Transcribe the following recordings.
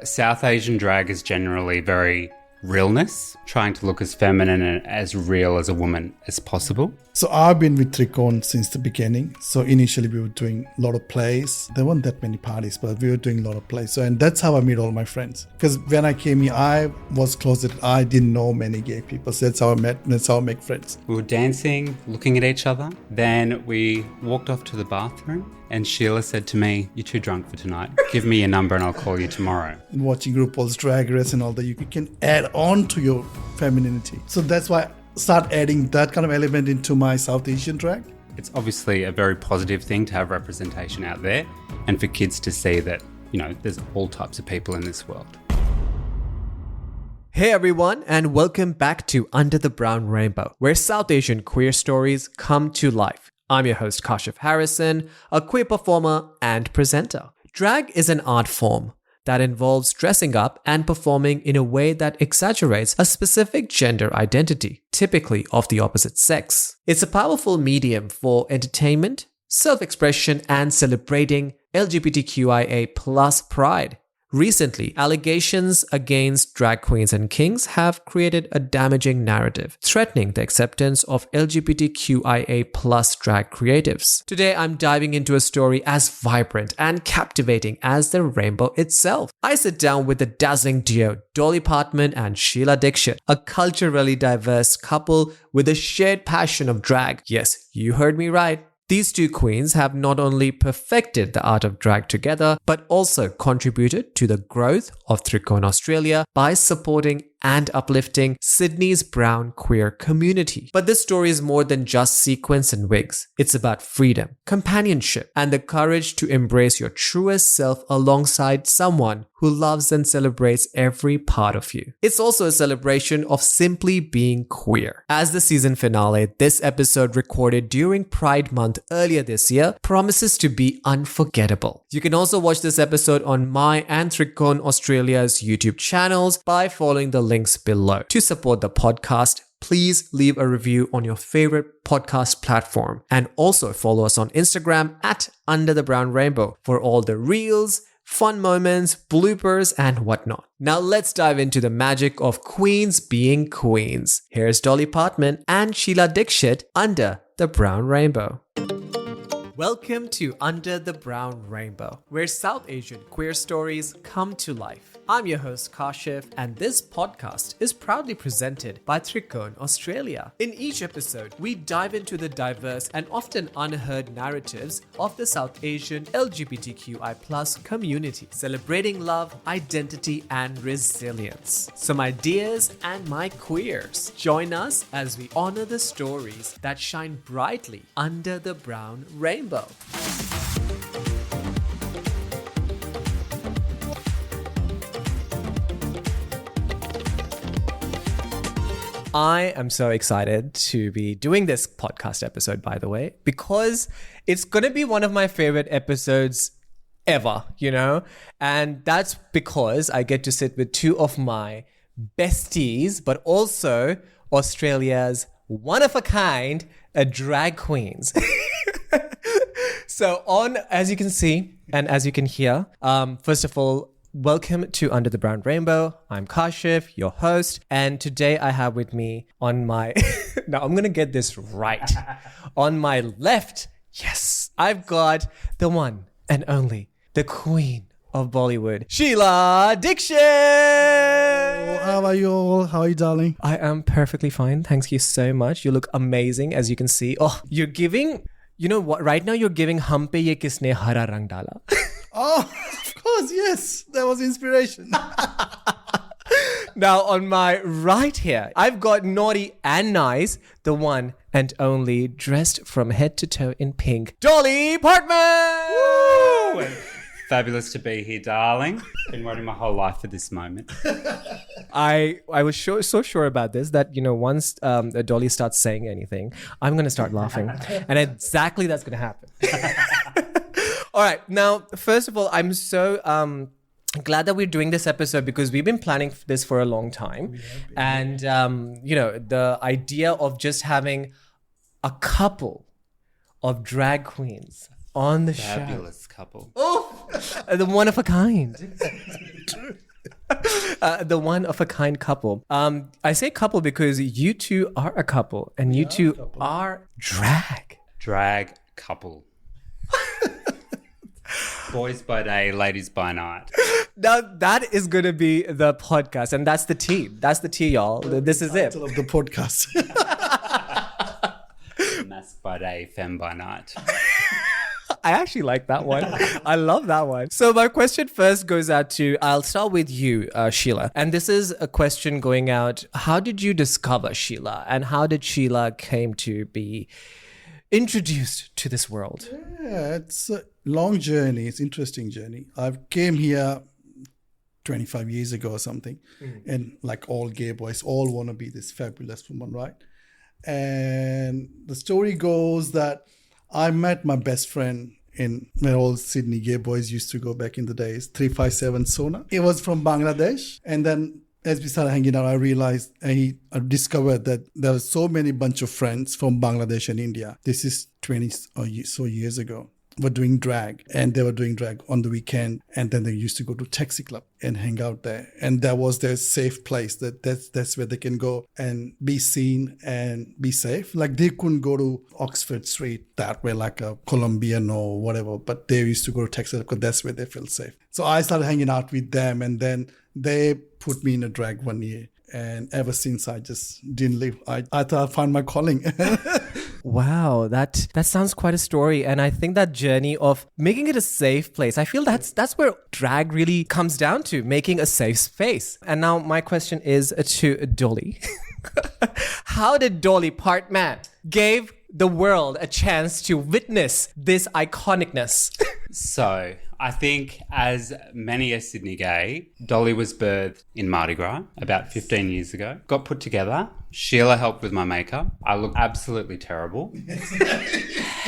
South Asian drag is generally very realness, trying to look as feminine and as real as a woman as possible. So I've been with Trikone since the beginning. So initially we were doing a lot of plays. There weren't that many parties, but we were doing a lot of plays. So, and that's how I meet all my friends. Because when I came here, I was closeted. I didn't know many gay people. So that's how I met. That's how I make friends. We were dancing, looking at each other. Then we walked off to the bathroom and Sheila said to me, "You're too drunk for tonight. Give me your number and I'll call you tomorrow." Watching RuPaul's Drag Race and all that, you can add on to your femininity. So that's why I start adding that kind of element into my South Asian drag. It's obviously a very positive thing to have representation out there and for kids to see that, there's all types of people in this world. Hey everyone, and welcome back to Under the Brown Rainbow, where South Asian queer stories come to life. I'm your host, Kashif Harrison, a queer performer and presenter. Drag is an art form that involves dressing up and performing in a way that exaggerates a specific gender identity, typically of the opposite sex. It's a powerful medium for entertainment, self-expression, and celebrating LGBTQIA+ pride. Recently, allegations against drag queens and kings have created a damaging narrative, threatening the acceptance of LGBTQIA+ drag creatives. Today, I'm diving into a story as vibrant and captivating as the rainbow itself. I sit down with the dazzling duo Dolly Partman and Sheila Dickshit, a culturally diverse couple with a shared passion of drag. Yes, you heard me right. These two queens have not only perfected the art of drag together, but also contributed to the growth of Trikone Australia by supporting and uplifting Sydney's brown queer community. But this story is more than just sequins and wigs. It's about freedom, companionship, and the courage to embrace your truest self alongside someone who loves and celebrates every part of you. It's also a celebration of simply being queer. As the season finale, this episode recorded during Pride Month earlier this year promises to be unforgettable. You can also watch this episode on my and Trikone Australia's YouTube channels by following the links below. To support the podcast, please leave a review on your favorite podcast platform and also follow us on Instagram at Under the Brown Rainbow for all the reels, fun moments, bloopers, and whatnot. Now let's dive into the magic of queens being queens. Here's Dolly Partman and Sheila Dickshit under the Brown Rainbow. Welcome to Under the Brown Rainbow, where South Asian queer stories come to life. I'm your host Kashif, and this podcast is proudly presented by Trikone Australia. In each episode, we dive into the diverse and often unheard narratives of the South Asian LGBTQI+ community, celebrating love, identity, and resilience. So my dears and my queers, join us as we honor the stories that shine brightly under the brown rainbow. I am so excited to be doing this podcast episode, by the way, because it's going to be one of my favorite episodes ever, and that's because I get to sit with two of my besties, but also Australia's one-of-a-kind drag queens. So as you can see and as you can hear, first of all, welcome to Under the Brown Rainbow. I'm Kashif, your host, and today I have with me on my... now I'm going to get this right. On my left, yes, I've got the one and only, the queen of Bollywood, Sheila Dickshit! Oh, how are you all? How are you, darling? I am perfectly fine. Thank you so much. You look amazing, as you can see. Oh, you're giving... You know what? Right now, you're giving Hum Pe Ye Kisne Hara Rang Dala. Oh, of course, yes. That was inspiration. Now, on my right here, I've got naughty and nice, the one and only, dressed from head to toe in pink, Dolly Partman! Woo! Fabulous to be here, darling. Been waiting my whole life for this moment. I was so sure about this that, once Dolly starts saying anything, I'm going to start laughing. And exactly that's going to happen. All right. Now, first of all, I'm so glad that we're doing this episode because we've been planning this for a long time. And, the idea of just having a couple of drag queens on the show. Fabulous couple. Oh, the one of a kind. The one of a kind couple. I say couple because you two are a couple and you two are drag. Drag couple. Boys by day, ladies by night. Now that is going to be the podcast, and that's the tea. That's the tea, y'all. This is it. Title of the podcast. Mask by day, femme by night. I actually like that one. I love that one. So my question first goes out to, I'll start with you, Sheila. And this is a question going out. How did you discover Sheila? And how did Sheila came to be introduced to this world? Yeah, it's a long journey. It's an interesting journey. I came here 25 years ago or something. And like all gay boys, all want to be this fabulous woman, right? And the story goes that I met my best friend in where all Sydney gay boys used to go back in the days, 357 Sona. He was from Bangladesh. And then as we started hanging out, I realized I discovered that there were so many bunch of friends from Bangladesh and India. This is 20 or so years ago. Were doing drag, and they were doing drag on the weekend, and then they used to go to taxi club and hang out there, and that was their safe place. That's where they can go and be seen and be safe. Like they couldn't go to Oxford Street that way, like a Colombian or whatever, but they used to go to taxi club because that's where they feel safe. So I started hanging out with them, and then they put me in a drag one year. And ever since, I just didn't leave. I thought I'd find my calling. Wow, that sounds quite a story. And I think that journey of making it a safe place, I feel that's where drag really comes down to, making a safe space. And now my question is to Dolly. How did Dolly Partman gave the world a chance to witness this iconicness? So, I think as many a Sydney gay, Dolly was birthed in Mardi Gras about 15 years ago. Got put together. Sheila helped with my makeup. I look absolutely terrible.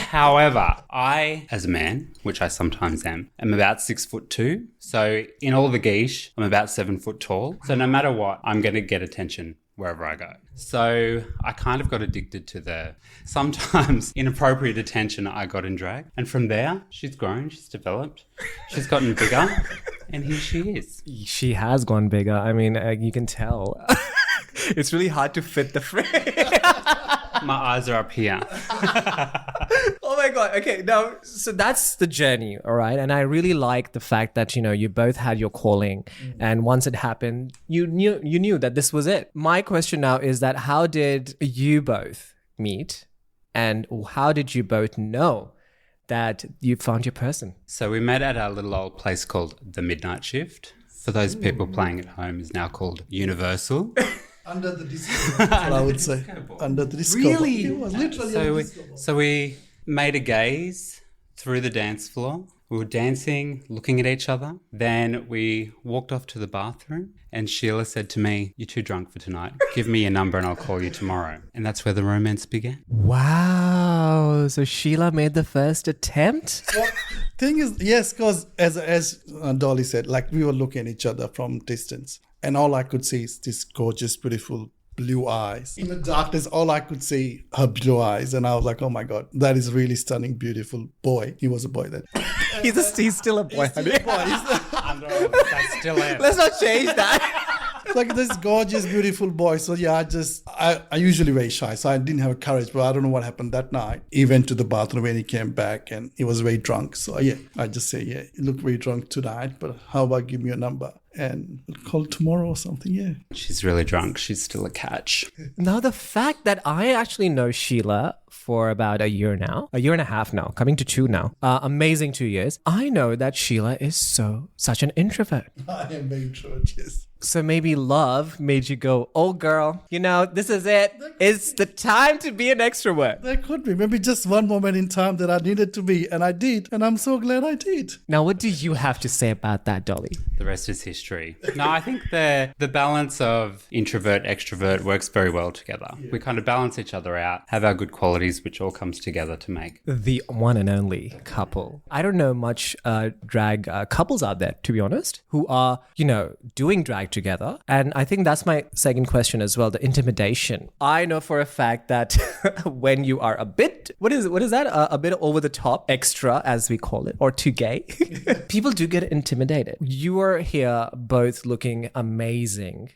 However, I, as a man, which I sometimes am about 6'2". So in all the geesh, I'm about 7 foot tall. So no matter what, I'm going to get attention wherever I go. So I kind of got addicted to the sometimes inappropriate attention I got in drag. And from there, she's grown, she's developed, she's gotten bigger, and here she is. She has gone bigger. I mean, you can tell. It's really hard to fit the frame. My eyes are up here. Oh my God. Okay. Now, so that's the journey. All right. And I really like the fact that, you both had your calling. And once it happened, you knew that this was it. My question now is that how did you both meet? And how did you both know that you found your person? So we met at our little old place called The Midnight Shift. For those people playing at home, is now called Universal. Under the disco, I would say. Under the disco. Really? It was literally So we made a gaze through the dance floor. We were dancing, looking at each other. Then we walked off to the bathroom and Sheila said to me, "You're too drunk for tonight. Give me your number and I'll call you tomorrow." And that's where the romance began. Wow. So Sheila made the first attempt? Well, thing is, yes, because as Dolly said, like we were looking at each other from distance. And all I could see is this gorgeous, beautiful blue eyes. In the darkness, all I could see her blue eyes. And I was like, oh my God, that is really stunning, beautiful boy. He was a boy then. He's still a boy, honey. That's still it. Let's not change that. Like this gorgeous, beautiful boy. So yeah, I usually very shy. So I didn't have courage, but I don't know what happened that night. He went to the bathroom and he came back and he was very drunk. So yeah, I just say, yeah, you look very drunk tonight, but how about give me your number? And we'll call tomorrow or something, yeah. She's really drunk. She's still a catch. Now, the fact that I actually know Sheila for about a year and a half now, coming to 2 now, amazing 2 years, I know that Sheila is such an introvert. I am very introvert, yes. So maybe love made you go, oh girl, this is it. It's the time to be an extrovert. There could be. Maybe just one moment in time that I needed to be, and I did. And I'm so glad I did. Now, what do you have to say about that, Dolly? The rest is history. No, I think the balance of introvert, extrovert works very well together. Yeah. We kind of balance each other out, have our good qualities, which all comes together to make the one and only couple. I don't know much drag couples out there, to be honest, who are, doing drag together. And I think that's my second question as well, the intimidation. I know for a fact that when you are a bit, what is that? A bit over the top, extra as we call it, or too gay, people do get intimidated. You are here both looking amazing,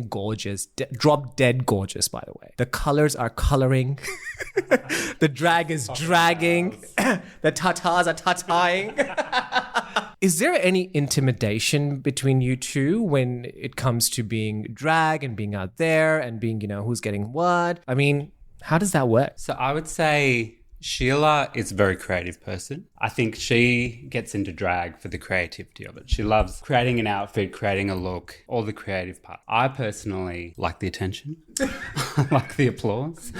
gorgeous, drop dead gorgeous, by the way. The colors are coloring. The drag is dragging. The tatas are tataing. Is there any intimidation between you two when it comes to being drag and being out there and being, who's getting what? I mean, how does that work? So I would say Sheila is a very creative person. I think she gets into drag for the creativity of it. She loves creating an outfit, creating a look, all the creative part. I personally like the attention. I like the applause.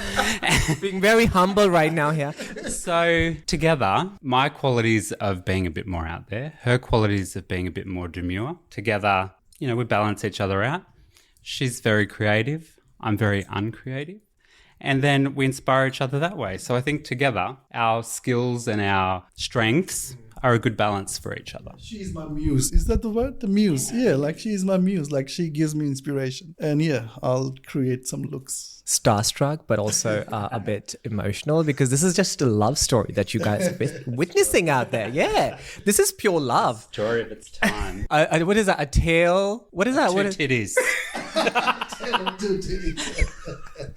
Being very humble right now here. So together, my qualities of being a bit more out there, her qualities of being a bit more demure. Together, we balance each other out. She's very creative. I'm very uncreative. And then we inspire each other that way. So I think together, our skills and our strengths are a good balance for each other. She's my muse. Is that the word? The muse. Yeah, like she's my muse. Like she gives me inspiration. And yeah, I'll create some looks. Starstruck, but also a bit emotional because this is just a love story that you guys are witnessing out there. Yeah, this is pure love. Story of its time. What is that? A tale? What is that? Two titties. Two titties.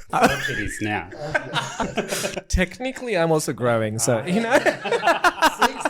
Four titties now. Technically, I'm also growing, so Six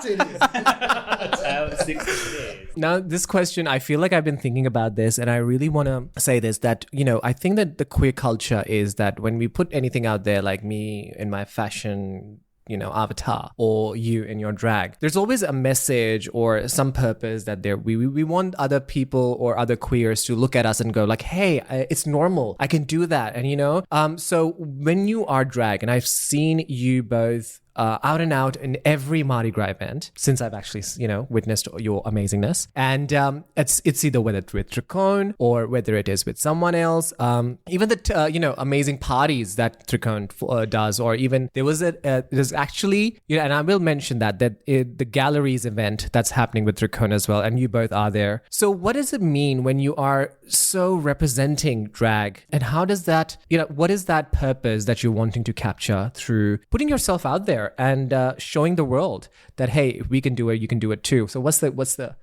titties. Six titties. Now, this question, I feel like I've been thinking about this, and I really want to say this, that, I think that the queer culture is that when we put anything out there, like me in my fashion, avatar, or you in your drag, there's always a message or some purpose that we want other people or other queers to look at us and go like, hey, it's normal. I can do that. And, so when you are drag, and I've seen you both out and out in every Mardi Gras event since I've actually, witnessed your amazingness. And it's either whether it's with Trikone or whether it is with someone else. Even the, amazing parties that Trikone does, or even there's actually, and I will mention that the galleries event that's happening with Trikone as well. And you both are there. So what does it mean when you are so representing drag? And how does that, what is that purpose that you're wanting to capture through putting yourself out there and showing the world that, hey, if we can do it, you can do it too? So what's the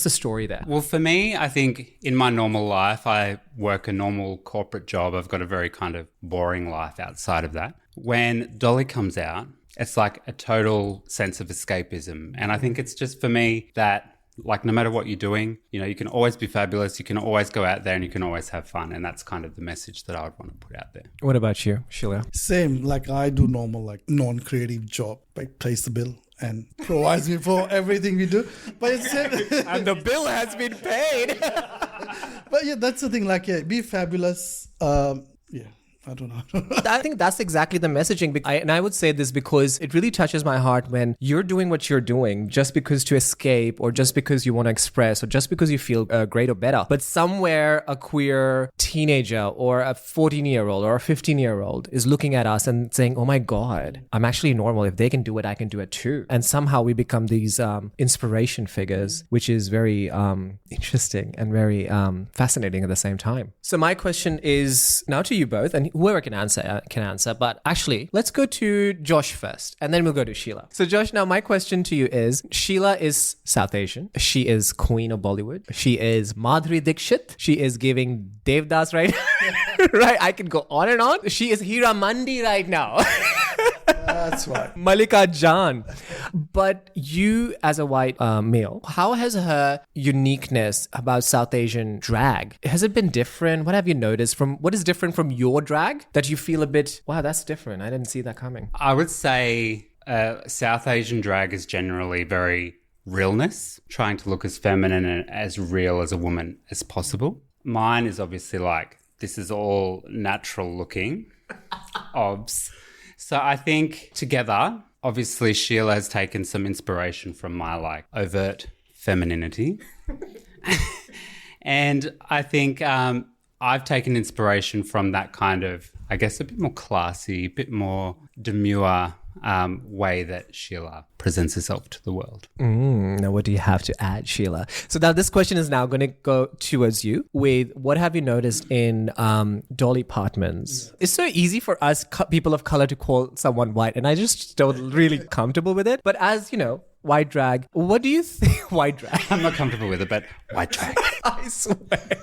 story there? Well, for me, I think in my normal life, I work a normal corporate job. I've got a very kind of boring life outside of that. When Dolly comes out, it's like a total sense of escapism. And I think it's just for me that, like, no matter what you're doing, you can always be fabulous. You can always go out there and you can always have fun. And that's kind of the message that I would want to put out there. What about you, Sheila? Same, like I do normal, like non-creative job, like pays the bill and provides me for everything we do. But it's and the bill has been paid. But yeah, that's the thing, like, yeah, be fabulous. I don't know. I think that's exactly the messaging. And I would say this because it really touches my heart when you're doing what you're doing just because to escape, or just because you want to express, or just because you feel great or better. But somewhere a queer teenager or a 14-year-old or a 15-year-old is looking at us and saying, oh my God, I'm actually normal. If they can do it, I can do it too. And somehow we become these inspiration figures, which is very interesting and very fascinating at the same time. So my question is now to you both, and whoever can answer. But actually, let's go to Josh first, and then we'll go to Sheila. So Josh, now my question to you is, Sheila is South Asian. She is Queen of Bollywood. She is Madhuri Dickshit. She is giving Devdas right. Right, I can go on and on. She is Hira Mandi right now. That's right. Malika Jan. But you, as a white male, how has her uniqueness about South Asian drag, has it been different? What have you noticed what is different from your drag that you feel a bit, wow, that's different. I didn't see that coming. I would say South Asian drag is generally very realness, trying to look as feminine and as real as a woman as possible. Mine is obviously like, this is all natural looking. Obs. So I think together, obviously Sheila has taken some inspiration from my like overt femininity. And I think I've taken inspiration from that kind of, I guess, a bit more classy, a bit more demure way that Sheila presents herself to the world. Now, what do you have to add, Sheila? So now this question is now going to go towards you with what have you noticed in Dolly Partman's? It's so easy for us people of color to call someone white, and I just don't really comfortable with it. But as, white drag, what do you think? White drag. I'm not comfortable with it, but white drag. I swear.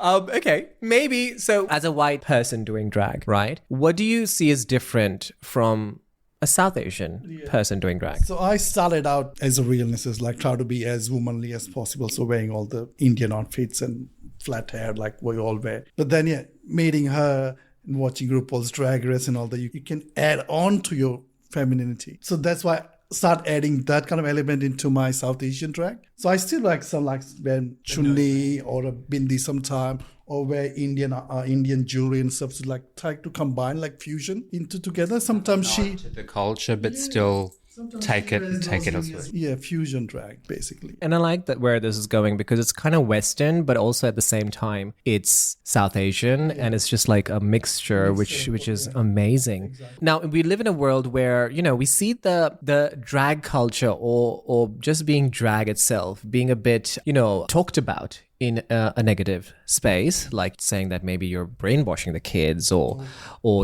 Okay, maybe. So as a white person doing drag, right? What do you see as different from a South Asian person doing drag? So I started out as a realness, as like try to be as womanly as possible. So wearing all the Indian outfits and flat hair like we all wear. But then, meeting her and watching RuPaul's Drag Race and all that, you can add on to your femininity. So that's why start adding that kind of element into my South Asian drag. So I still like some like wear chunni or a bindi sometime, or wear Indian jewelry and stuff. So like try to combine like fusion into together. Sometimes she to the culture, but still take it elsewhere. Yeah, fusion drag basically. And I like that where this is going because it's kind of Western, but also at the same time it's South Asian, and it's just like a mixture, which is amazing. Exactly. Now we live in a world where we see the drag culture or just being drag itself being a bit talked about in a negative space, like saying that maybe you're brainwashing the kids or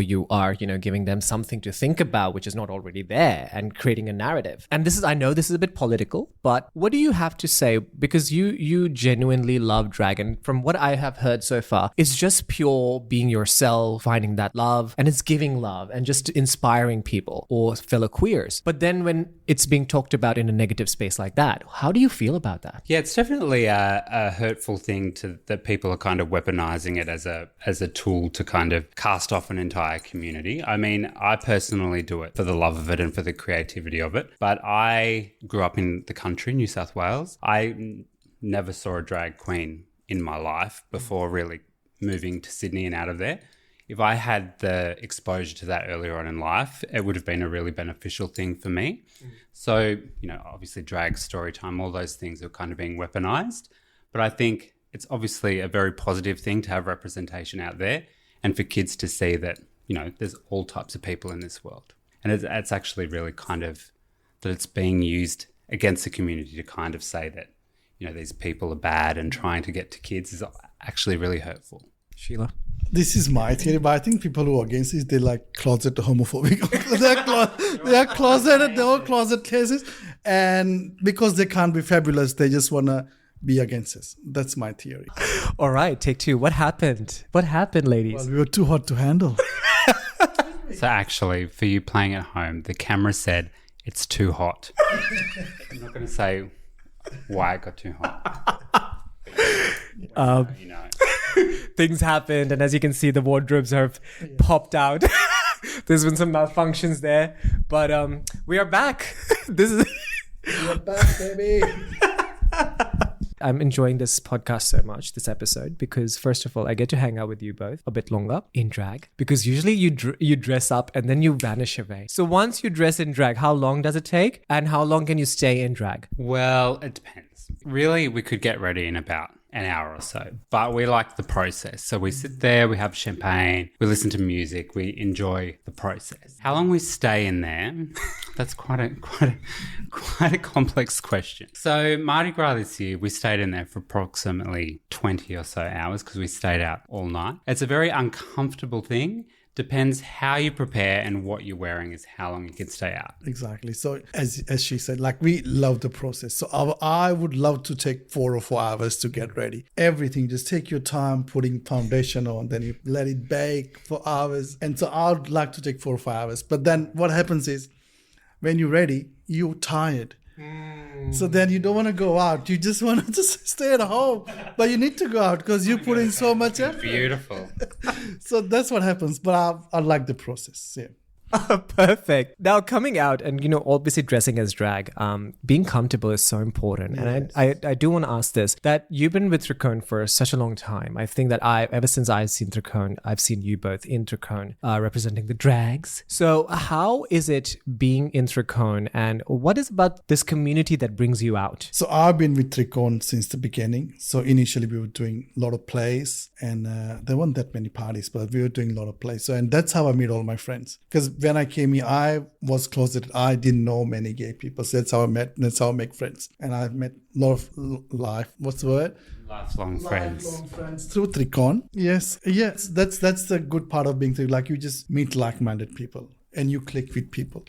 you are, giving them something to think about, which is not already there, and creating a narrative. And I know this is a bit political, but what do you have to say? Because you genuinely love drag, and from what I have heard so far, it's just pure being yourself, finding that love, and it's giving love and just inspiring people or fellow queers. But then when it's being talked about in a negative space like that, how do you feel about that? Yeah, it's definitely a hurtful thing that people are kind of weaponizing it as a tool to kind of cast off an entire community. I mean, I personally do it for the love of it and for the creativity of it. But I grew up in the country, New South Wales. I never saw a drag queen in my life before really moving to Sydney and out of there. If I had the exposure to that earlier on in life, it would have been a really beneficial thing for me. So, obviously drag, story time, all those things are kind of being weaponized. But I think it's obviously a very positive thing to have representation out there and for kids to see that, there's all types of people in this world. And it's actually really kind of that it's being used against the community to kind of say that, these people are bad and trying to get to kids is actually really hurtful. Sheila? This is my theory, but I think people who are against this, they're like closet homophobic. They are closeted, they're all closet cases. And because they can't be fabulous, they just want to be against us. That's my theory. All right, take two. What happened? What happened, ladies? Well, we were too hot to handle. So actually, for you playing at home, the camera said it's too hot. I'm not going to say why it got too hot. Things happened, and as you can see, the wardrobes have popped out. There's been some malfunctions there, but we are back. We're back, baby. I'm enjoying this podcast so much, this episode, because first of all, I get to hang out with you both a bit longer in drag, because usually you dress up and then you vanish away. So once you dress in drag, how long does it take? And how long can you stay in drag? Well, it depends. Really, we could get ready in about an hour or so, but we like the process. So we sit there, we have champagne, we listen to music, we enjoy the process. How long we stay in there, that's quite a complex question. So Mardi Gras this year, we stayed in there for approximately 20 or so hours because we stayed out all night. It's a very uncomfortable thing. Depends how you prepare, and what you're wearing is how long you can stay out. Exactly. So as she said, like, we love the process. So I would love to take 4 or 4 hours to get ready. Everything, just take your time putting foundation on, then you let it bake for hours. And so I would like to take 4 or 5 hours. But then what happens is when you're ready, you're tired. So then you don't want to go out. You just want to just stay at home. But you need to go out because you put in so much effort. Beautiful. So that's what happens. But I like the process. Yeah. Perfect. Now coming out and, obviously dressing as drag, being comfortable is so important. Yes. And I do want to ask this, that you've been with Trikone for such a long time. I think that ever since I've seen Trikone, I've seen you both in Trikone representing the drags. So how is it being in Trikone, and what is about this community that brings you out? So I've been with Trikone since the beginning. So initially we were doing a lot of plays, and there weren't that many parties, but we were doing a lot of plays. So, and that's how I meet all my friends. Because when I came here, I was closeted. I didn't know many gay people. So that's how I met. That's how I make friends. And I've met a lot of Lifelong friends. Lifelong friends through Trikone. Yes. That's the good part of being through. Like you just meet like-minded people. And you click with people,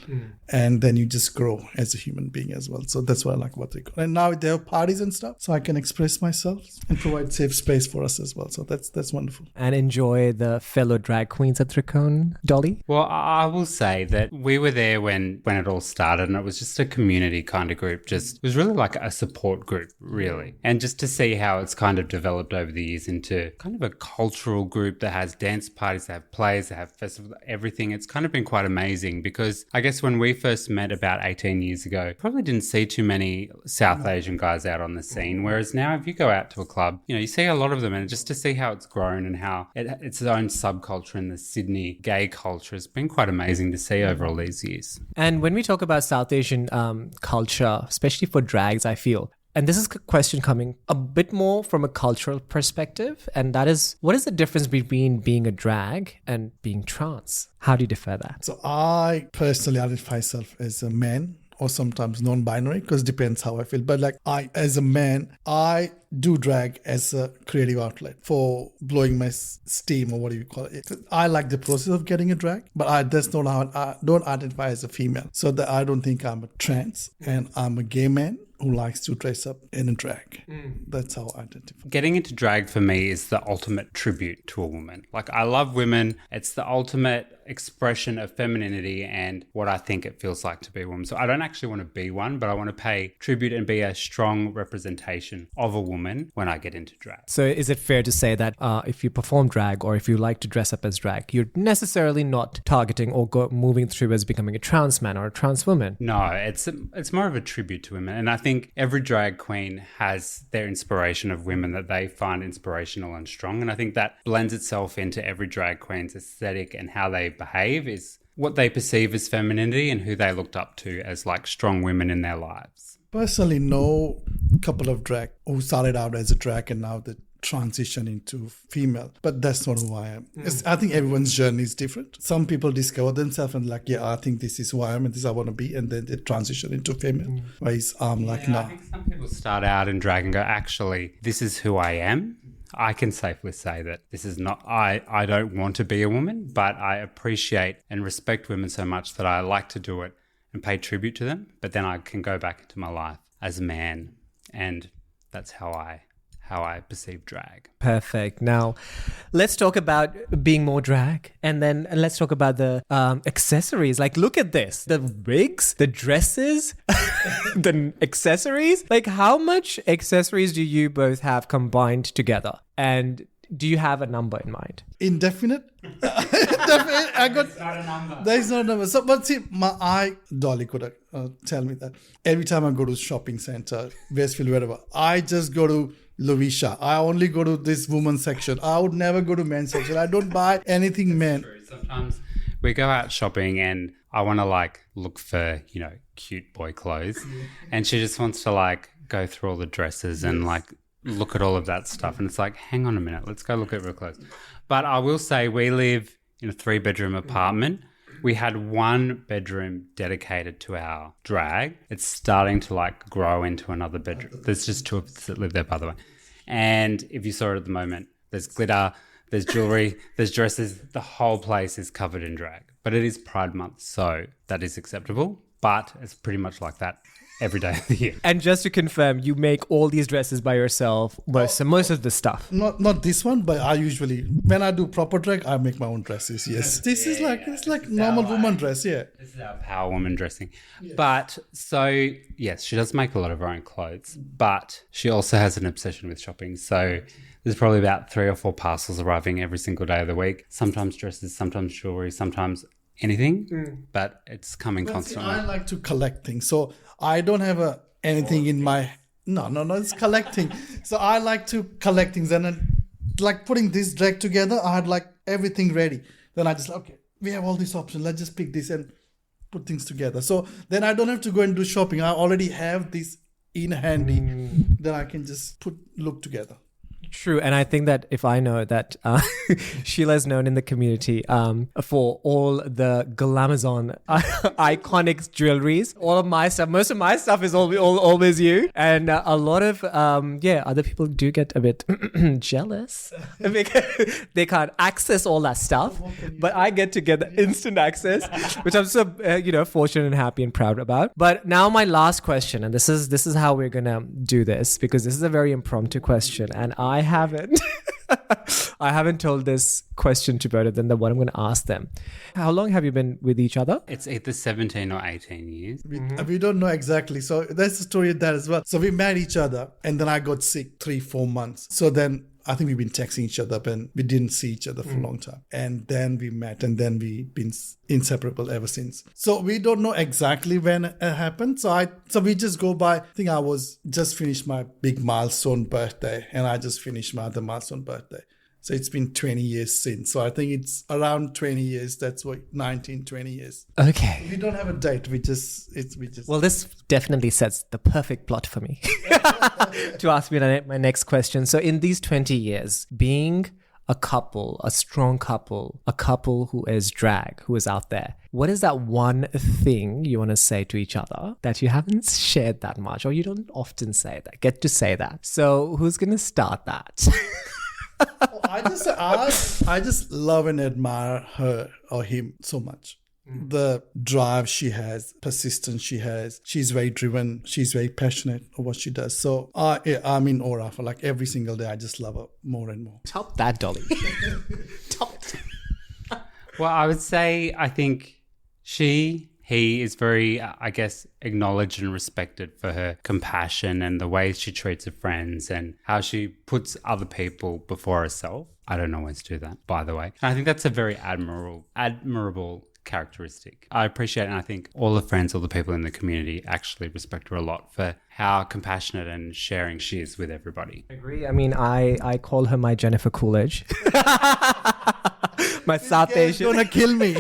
and then you just grow as a human being as well. So that's what I like about Trikone. And now they have parties and stuff, so I can express myself and provide safe space for us as well. So that's wonderful. And enjoy the fellow drag queens at Trikone, Dolly? Well, I will say that we were there when it all started, and it was just a community kind of group. It was really like a support group, really. And just to see how it's kind of developed over the years into kind of a cultural group that has dance parties, that have plays, that have festivals, everything. It's kind of been quite amazing because I guess when we first met about 18 years ago, probably didn't see too many South Asian guys out on the scene. Whereas now if you go out to a club, you see a lot of them, and just to see how it's grown and how it's its own subculture in the Sydney gay culture has been quite amazing to see over all these years. And when we talk about South Asian culture, especially for drags, I feel, and this is a question coming a bit more from a cultural perspective, and that is, what is the difference between being a drag and being trans? How do you differ that? So I personally identify myself as a man or sometimes non-binary, because it depends how I feel. But like as a man, I do drag as a creative outlet for blowing my steam, or what do you call it? I like the process of getting a drag, but I don't identify as a female. So that I don't think I'm a trans, and I'm a gay man who likes to dress up in a drag. That's how I identify. Getting into drag for me is the ultimate tribute to a woman. Like, I love women. It's the ultimate expression of femininity and what I think it feels like to be a woman. So I don't actually want to be one, but I want to pay tribute and be a strong representation of a woman when I get into drag. So is it fair to say that if you perform drag, or if you like to dress up as drag, you're necessarily not targeting or moving through as becoming a trans man or a trans woman? No, it's more of a tribute to women. And I think every drag queen has their inspiration of women that they find inspirational and strong. And I think that blends itself into every drag queen's aesthetic, and how they behave is what they perceive as femininity and who they looked up to as like strong women in their lives. Personally, know a couple of drag who started out as a drag and now they transition into female, but that's not who I am. I think everyone's journey is different. Some people discover themselves and like, I think this is who I am and this I want to be, and then they transition into female. Whereas I'm like, no. I think some people start out in drag and go, actually, this is who I am. I can safely say that this is not, I don't want to be a woman, but I appreciate and respect women so much that I like to do it and pay tribute to them. But then I can go back into my life as a man, and that's how I perceive drag. Perfect. Now, let's talk about being more drag, and then let's talk about the accessories. Like, look at this. The wigs, the dresses, the accessories. Like, how much accessories do you both have combined together? And do you have a number in mind? Indefinite? There's no number. So, but see, Dolly could tell me that. Every time I go to shopping center, Westfield, wherever, I just go to Lovisha. I only go to this women's section. I would never go to men's section. I don't buy anything men. Sometimes we go out shopping and I want to like look for, cute boy clothes. And she just wants to like go through all the dresses and like look at all of that stuff. And it's like, hang on a minute, let's go look at real clothes. But I will say we live in a 3-bedroom apartment. We had 1 bedroom dedicated to our drag. It's starting to like grow into another bedroom. There's just 2 of us that live there, by the way. And if you saw it at the moment, there's glitter, there's jewelry, there's dresses. The whole place is covered in drag. But it is Pride Month, so that is acceptable. But it's pretty much like that every day of the year. And just to confirm, you make all these dresses by yourself, most of the stuff. Not this one, but I usually, when I do proper drag, I make my own dresses. Yes, it's like normal woman dress. Yeah, this is our power woman dressing. Yes. But so yes, she does make a lot of her own clothes, but she also has an obsession with shopping. So there's probably about 3 or 4 parcels arriving every single day of the week. Sometimes dresses, sometimes jewelry, sometimes anything, but it's coming constantly. I like to collect things, so I don't have anything in my no, it's collecting. So I like to collect things, and then like putting this drag together, I had like everything ready. Then I just we have all these options, let's just pick this and put things together. So then I don't have to go and do shopping. I already have this in handy. Then I can just look together. True, and I think that if I know that Sheila is known in the community for all the glamazon iconic jewelries. All of my stuff, most of my stuff is always you, and a lot of other people do get a bit jealous because they can't access all that stuff, but I get to get the instant access, which I'm so fortunate and happy and proud about. But now my last question, and this is how we're gonna do this, because this is a very impromptu question, and I haven't told this question to both of them, what I'm going to ask them. How long have you been with each other? It's either 17 or 18 years. We don't know exactly. So there's a story of that as well. So we met each other and then I got sick 3-4 months. So then I think we've been texting each other and we didn't see each other for a long time. And then we met and then we've been inseparable ever since. So we don't know exactly when it happened. So we just go by, I think I was just finished my big milestone birthday and I just finished my other milestone birthday. So it's been 20 years since. So I think it's around 20 years. That's what, 19, 20 years. Okay. We don't have a date. We just. Well, this definitely sets the perfect plot for me to ask me my next question. So in these 20 years, being a couple, a strong couple, a couple who is drag, who is out there, what is that one thing you want to say to each other that you haven't shared that much, or you don't often get to say that? So who's going to start that? I just love and admire her or him so much. The drive she has, persistence she has. She's very driven. She's very passionate of what she does. So I'm in awe of her. Like every single day, I just love her more and more. Top that, Dolly. Well, I would say I think he is very, I guess, acknowledged and respected for her compassion and the way she treats her friends and how she puts other people before herself. I don't always do that, by the way. And I think that's a very admirable characteristic. I appreciate it, and I think all the friends, all the people in the community actually respect her a lot for how compassionate and sharing she is with everybody. I agree. I mean, I call her my Jennifer Coolidge. My South Asian. Gonna kill me.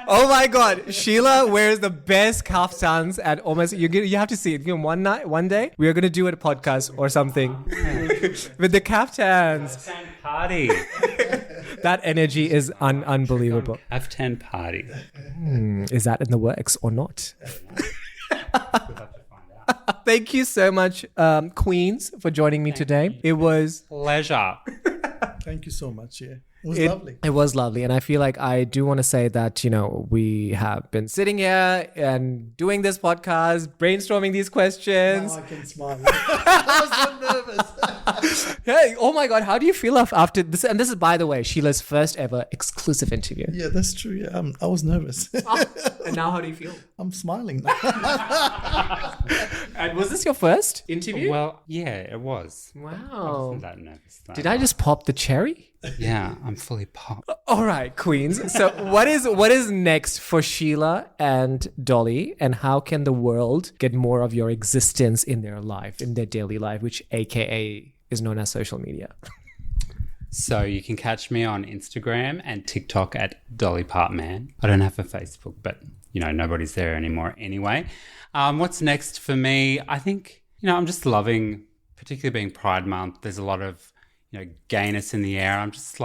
Oh my God, Sheila wears the best kaftans at almost. You have to see it. One day we are gonna do a podcast or something with the kaftans. Party. That energy is unbelievable. Kaftan party. Is that in the works or not? Thank you so much, Queens, for joining me today. It was pleasure. Thank you so much. Yeah. It was lovely. It was lovely. And I feel like I do want to say that, we have been sitting here and doing this podcast, brainstorming these questions. Now I can smile. I was so nervous. Hey, oh my God, how do you feel after this? And this is, by the way, Sheila's first ever exclusive interview. Yeah, that's true. Yeah, I was nervous. And now how do you feel? I'm smiling now. And was this your first interview? Well, yeah, it was. Wow. I wasn't that nervous, though. Did I just pop the cherry? Yeah, I'm fully popped. All right, Queens. So what is next for Sheila and Dolly, and how can the world get more of your existence in their life, in their daily life, which AKA is known as social media? So you can catch me on Instagram and TikTok at Dolly Partman. I don't have a Facebook, but nobody's there anymore anyway. What's next for me? I think, I'm just loving, particularly being Pride Month. There's a lot of, gayness in the air. I'm just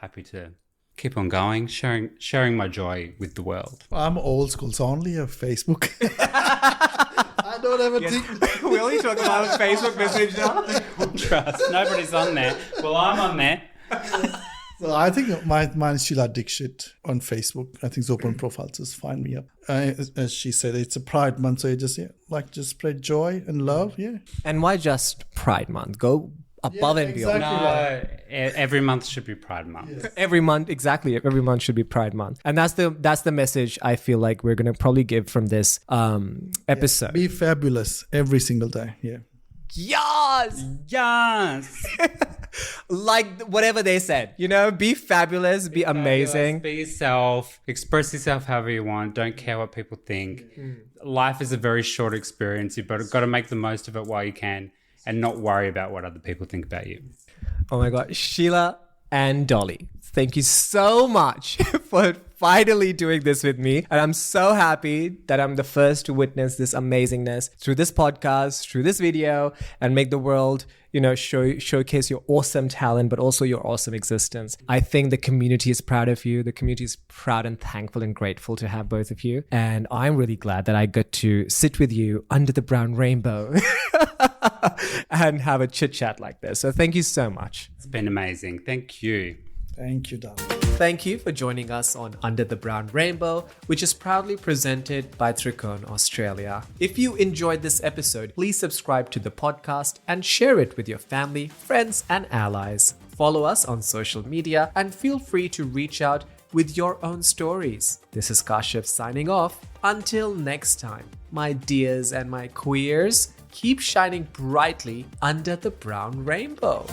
happy to keep on going, sharing my joy with the world. I'm old school, so only have Facebook. I don't have a TikTok. We only talk about Facebook message now. Trust, nobody's on there. Well, I'm on there. So I think mine is Sheila Dickshit on Facebook. I think it's open profile, just find me up. As she said, it's a Pride Month, so you just spread joy and love. Yeah. And why just Pride Month? Go above and beyond. No, every month should be Pride Month. Yes. Every month, exactly. Every month should be Pride Month, and that's the message I feel like we're gonna probably give from this episode. Be fabulous every single day. Yeah. Yes. Like whatever they said, be fabulous, be amazing. Be yourself, express yourself however you want. Don't care what people think. Life is a very short experience. You've got to make the most of it while you can and not worry about what other people think about you. Oh my God, Sheila and Dolly. Thank you so much for finally doing this with me. And I'm so happy that I'm the first to witness this amazingness through this podcast, through this video, and make the world, showcase your awesome talent, but also your awesome existence. I think the community is proud of you. The community is proud and thankful and grateful to have both of you. And I'm really glad that I got to sit with you under the brown rainbow and have a chit chat like this. So thank you so much. It's been amazing. Thank you. Thank you, darling. Thank you for joining us on Under the Brown Rainbow, which is proudly presented by Trikone Australia. If you enjoyed this episode, please subscribe to the podcast and share it with your family, friends, and allies. Follow us on social media and feel free to reach out with your own stories. This is Kashif signing off. Until next time, my dears and my queers, keep shining brightly under the brown rainbow.